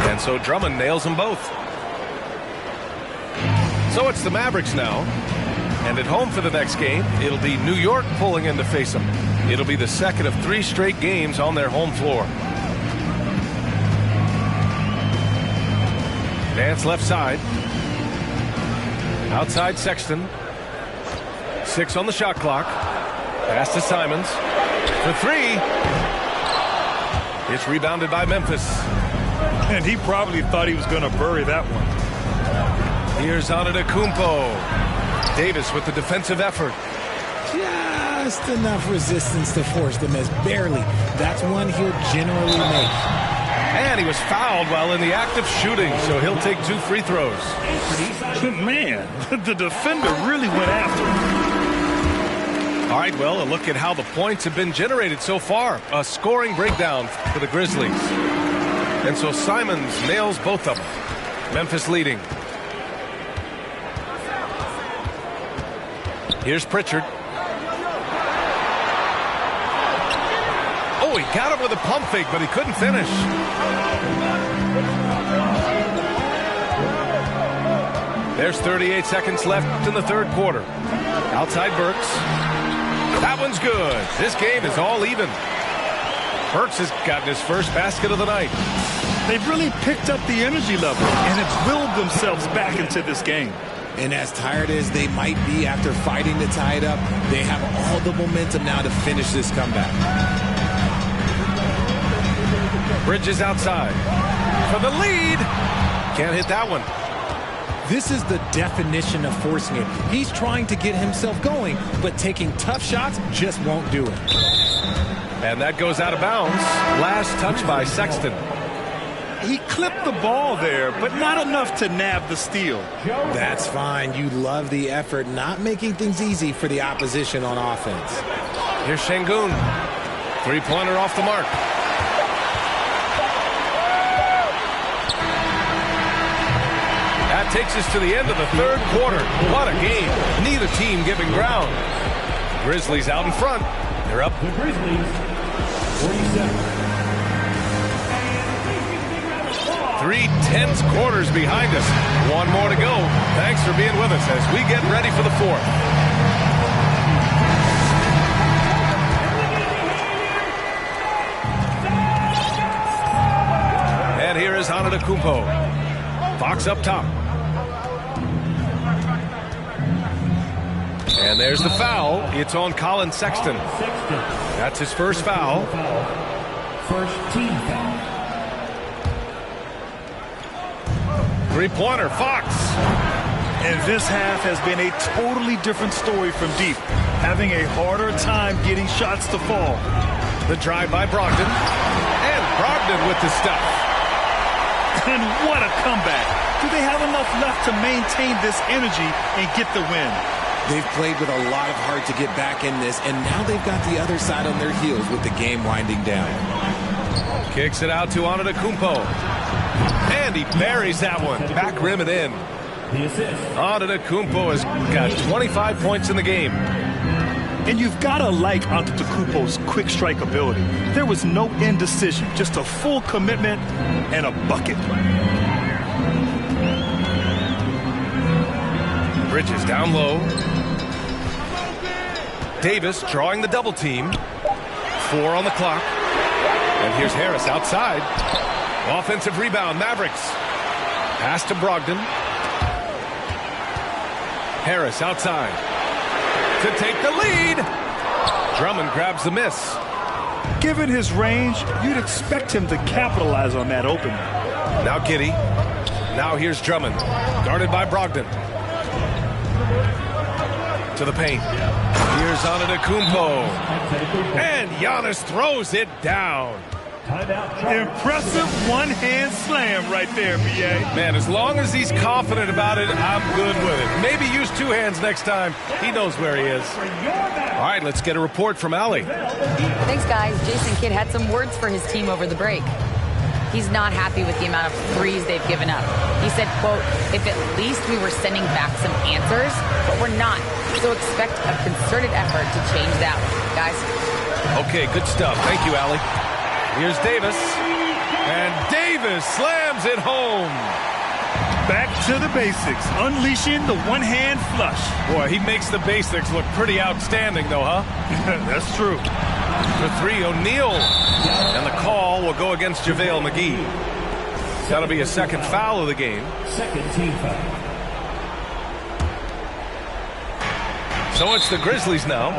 And so Drummond nails them both. So it's the Mavericks now. And at home for the next game, it'll be New York pulling in to face them. It'll be the second of 3 straight games on their home floor. Nance left side. Outside Sexton. 6 on the shot clock. Pass to Simons. For 3. It's rebounded by Memphis. And he probably thought he was going to bury that one. Here's Antetokounmpo. Davis with the defensive effort. Just enough resistance to force the miss. Barely. That's one he'll generally make. And he was fouled while in the act of shooting, so he'll take 2 free throws. Man, the defender really went after him. All right, well, a look at how the points have been generated so far. A scoring breakdown for the Grizzlies. And so Simons nails both of them. Memphis leading. Here's Pritchard. Oh, he got him with a pump fake, but he couldn't finish. There's 38 seconds left in the third quarter. Outside Burks. That one's good. This game is all even. Burks has gotten his first basket of the night. They've really picked up the energy level and have willed themselves back into this game. And as tired as they might be after fighting to tie it up, they have all the momentum now to finish this comeback. Bridges outside for the lead. Can't hit that one. This is the definition of forcing it. He's trying to get himself going, but taking tough shots just won't do it. And that goes out of bounds. Last touch by Sexton. He clipped the ball there, but not enough to nab the steal. That's fine. You love the effort, not making things easy for the opposition on offense. Here's Şengün. 3-pointer off the mark. That takes us to the end of the third quarter. What a game. Neither team giving ground. Grizzlies out in front. They're up. The Grizzlies, 47. 3 tense quarters behind us. One more to go. Thanks for being with us as we get ready for the fourth. And here is Antetokounmpo. Fox up top. And there's the foul. It's on Colin Sexton. That's his first foul. First team foul. 3-pointer, Fox. And this half has been a totally different story from deep, having a harder time getting shots to fall. The drive by Brogdon. And Brogdon with the stuff. And what a comeback. Do they have enough left to maintain this energy and get the win? They've played with a lot of heart to get back in this, and now they've got the other side on their heels with the game winding down. Kicks it out to Antetokounmpo. And he buries that one. Back rim and in. Antetokounmpo has got 25 points in the game. And you've got to like Antetokounmpo's quick strike ability. There was no indecision, just a full commitment and a bucket. Bridges down low. Davis drawing the double team. 4 on the clock. And here's Harris outside. Offensive rebound, Mavericks. Pass to Brogdon. Harris outside. To take the lead. Drummond grabs the miss. Given his range, you'd expect him to capitalize on that opening. Now Giddey. Now here's Drummond. Guarded by Brogdon. To the paint. Here's Antetokounmpo. And Giannis throws it down. Impressive one-hand slam right there, B.A. Man, as long as he's confident about it, I'm good with it. Maybe use two hands next time. He knows where he is. All right, let's get a report from Allie. Thanks, guys. Jason Kidd had some words for his team over the break. He's not happy with the amount of threes they've given up. He said, quote, if at least we were sending back some answers, but we're not. So expect a concerted effort to change that, guys. Okay, good stuff. Thank you, Allie. Here's Davis. And Davis slams it home. Back to the basics, unleashing the one-hand flush. Boy, he makes the basics look pretty outstanding, though, huh? That's true. For three, O'Neal. And the call will go against JaVale McGee. That'll be a second foul of the game. Second team foul. So it's the Grizzlies now.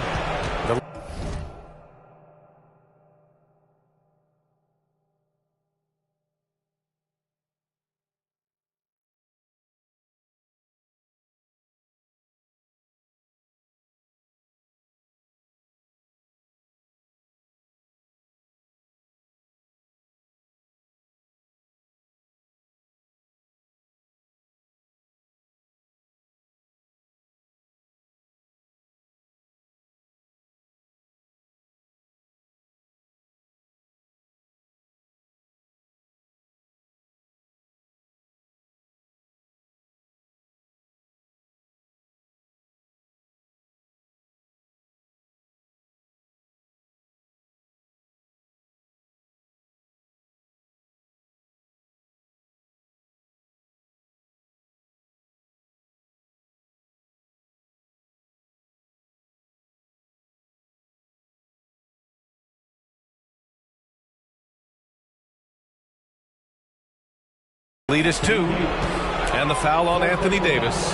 Lead is 2, and the foul on Anthony Davis.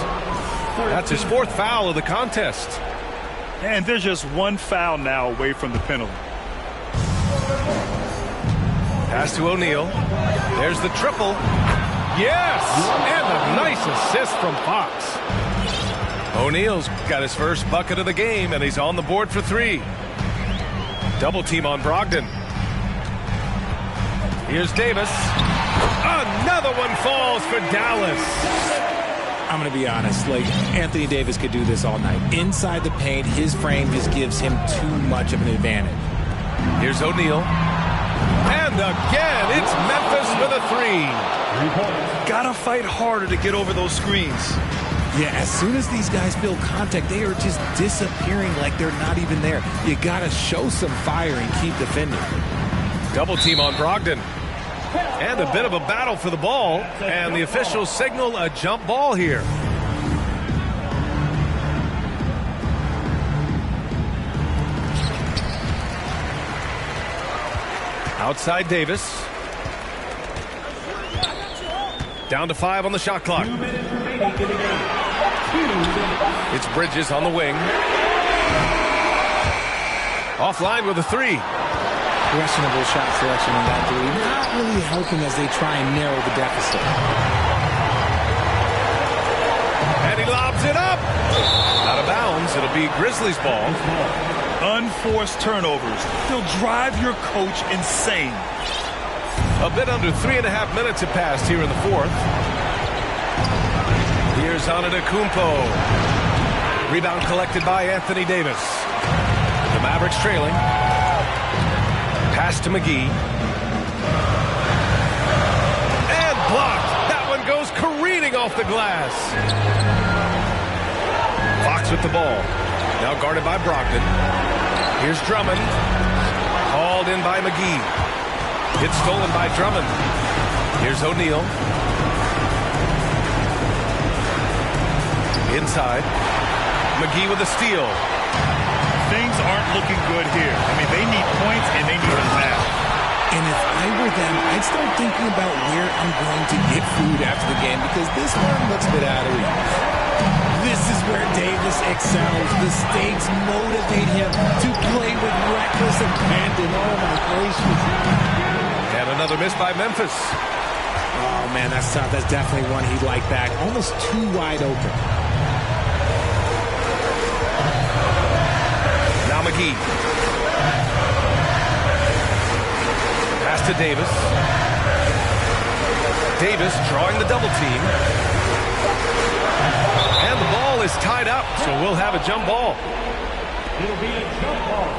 That's his fourth foul of the contest. And they're just one foul now away from the penalty. Pass to O'Neal. There's the triple. Yes! And a nice assist from Fox. O'Neal's got his first bucket of the game, and he's on the board for 3. Double team on Brogdon. Here's Davis. Another one falls for Dallas. I'm going to be honest, like, Anthony Davis could do this all night. Inside the paint, his frame just gives him too much of an advantage. Here's O'Neal. And again, it's Memphis with a 3. Gotta fight harder to get over those screens. Yeah, as soon as these guys feel contact, they are just disappearing like they're not even there. You got to show some fire and keep defending. Double team on Brogdon. And a bit of a battle for the ball. And the officials signal a jump ball here. Outside Davis. Down to 5 on the shot clock. It's Bridges on the wing. Offline with a 3. Questionable shot selection on that 3. Not really helping as they try and narrow the deficit. And he lobs it up. Out of bounds. It'll be Grizzlies ball. Unforced turnovers. They'll drive your coach insane. A bit under 3.5 minutes have passed here in the fourth. Here's Antetokounmpo. Rebound collected by Anthony Davis. The Mavericks trailing. Pass to McGee. And blocked. That one goes careening off the glass. Fox with the ball. Now guarded by Brogdon. Here's Drummond. Hauled in by McGee. It's stolen by Drummond. Here's O'Neal. Inside. McGee with a steal. Things aren't looking good here. I mean, they need points and they need them now. And if I were them, I'd start thinking about where I'm going to get food after the game because this one looks a bit out of reach. This is where Davis excels. The stakes motivate him to play with reckless abandon. Oh, my gracious. And another miss by Memphis. Oh, man, that's tough. That's definitely one he'd like back. Almost too wide open. McGee. Pass to Davis. Davis drawing the double team. And the ball is tied up, so we'll have a jump ball. It'll be a jump ball.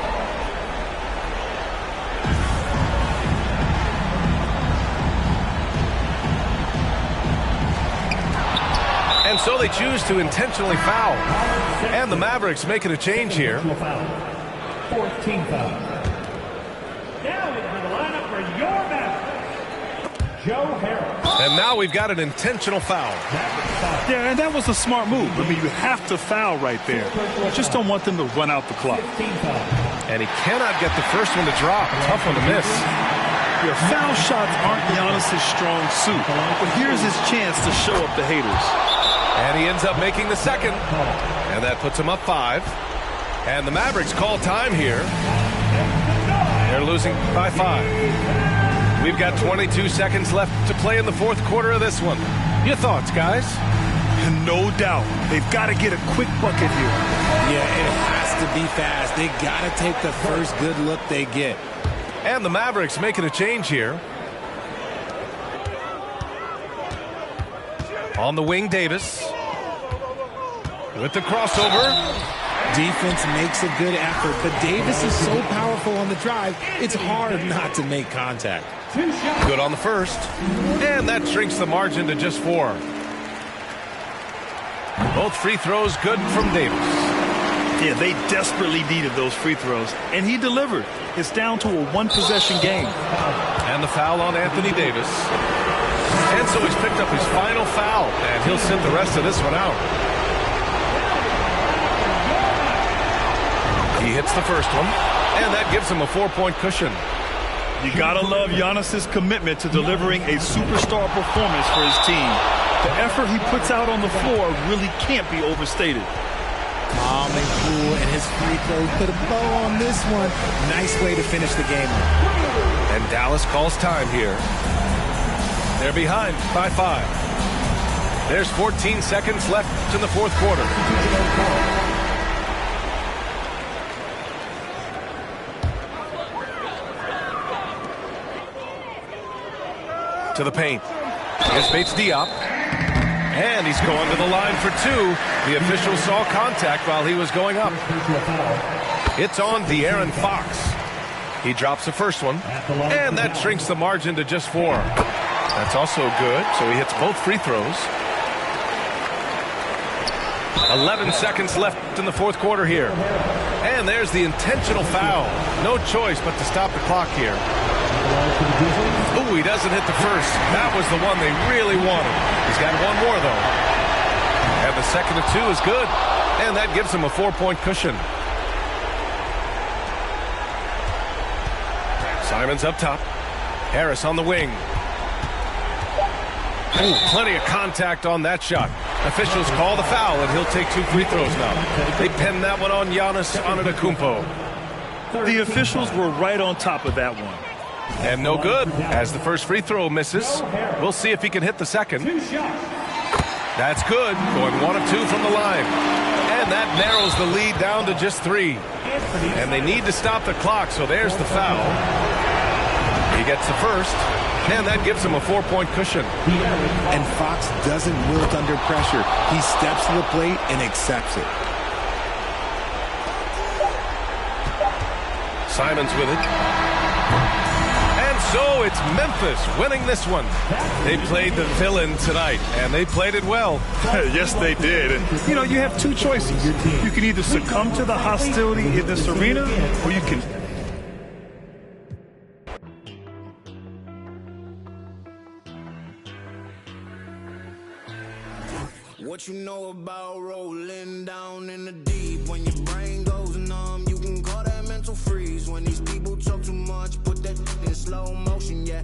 And so they choose to intentionally foul. And the Mavericks making a change here. 14 foul. Now into the lineup for your Mavericks, Joe Harris. And now we've got an intentional foul. Yeah, and that was a smart move. I mean, you have to foul right there. You just don't want them to run out the clock. And he cannot get the first one to drop. Tough one to miss. Your foul shots aren't Giannis's strong suit, but here's his chance to show up the haters. And he ends up making the second. And that puts him up 5. And the Mavericks call time here. They're losing by 5. We've got 22 seconds left to play in the fourth quarter of this one. Your thoughts, guys? No doubt. They've got to get a quick bucket here. Yeah, it has to be fast. They got to take the first good look they get. And the Mavericks making a change here. On the wing, Davis. With the crossover. Defense makes a good effort, but Davis is so powerful on the drive, it's hard not to make contact. Good on the first. And that shrinks the margin to just 4. Both free throws good from Davis. Yeah, they desperately needed those free throws, and he delivered. It's down to a one-possession game. And the foul on Anthony Davis. And so he's picked up his final foul, and he'll sit the rest of this one out. He hits the first one, and that gives him a 4-point cushion. You gotta love Giannis's commitment to delivering a superstar performance for his team. The effort he puts out on the floor really can't be overstated. Calm and cool, and his free throw put a bow on this one. Nice way to finish the game. And Dallas calls time here. They're behind by 5. There's 14 seconds left in the fourth quarter. To the paint. Here's Bates Diop. And he's going to the line for 2. The official saw contact while he was going up. It's on De'Aaron Fox. He drops the first one. And that shrinks the margin to just 4. That's also good, so he hits both free throws. 11 seconds left in the fourth quarter here. And there's the intentional foul. No choice but to stop the clock here. Ooh, he doesn't hit the first. That was the one they really wanted. He's got one more, though. And the second of 2 is good. And that gives him a 4-point cushion. Simons up top. Harris on the wing. Ooh, plenty of contact on that shot. Officials call the foul, and he'll take 2 free throws now. They pinned that one on Giannis Antetokounmpo. The officials were right on top of that one. And no good, as the first free throw misses. We'll see if he can hit the second. That's good, going 1 of 2 from the line. And that narrows the lead down to just 3. And they need to stop the clock, so there's the foul. He gets the first. And that gives him a 4-point cushion. And Fox doesn't wilt under pressure. He steps to the plate and accepts it. Simons with it. And so it's Memphis winning this one. They played the villain tonight, and they played it well. Yes, they did. You know, you have 2 choices. You can either succumb to the hostility in this arena, or you can... What you know about rolling down in the deep? When your brain goes numb, you can call that mental freeze. When these people talk too much, put that in slow motion, yeah.